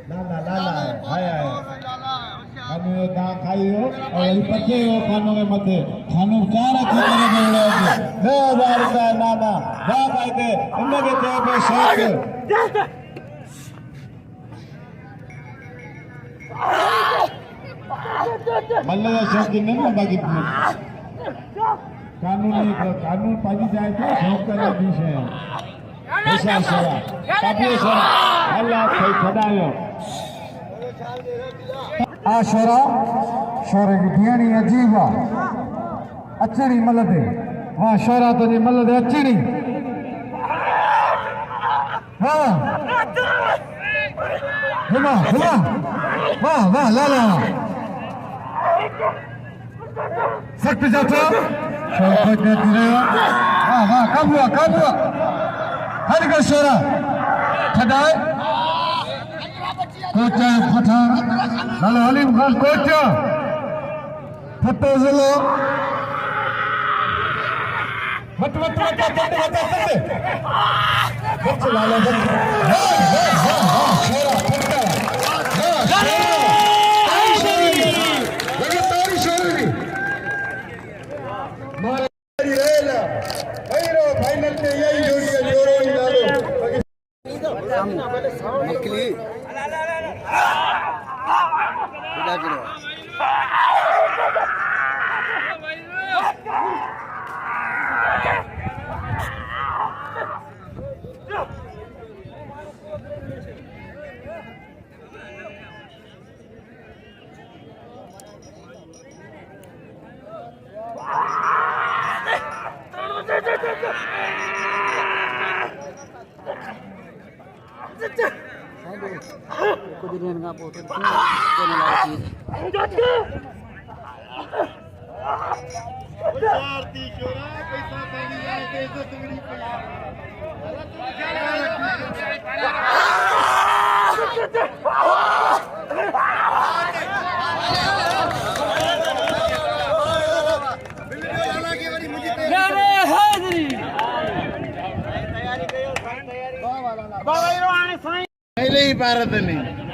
लाला लाला आया खानू दा खाइयो और पचे हो खानू के मथे खानू चार अच्छे करे बोले 2000 रुपया लाला दा भाई दे इनके चे पे शौक मल्ले का शौक नहीं ना बाकी कानून पाजी जाए तो शौक का बीच है ऐसा सेवा काबू सर अल्लाह कोई खदायो आशरा शोरे की धियानी अजीबा अचनी मलदे वाह शोरा तो जी मलदे अचनी हाँ हुमा हुमा वाह वाह लाला सख्त जाता शोर खोज देती रहे वाह वाह काबुआ हर का शोरा खदाए कोचा पठान लाला हलीम खान कोचा फतो जिलो मत लाला फाइनल में यही जोड़ो नकली Kejadian nggak boleh lagi. पहले ही भारत नहीं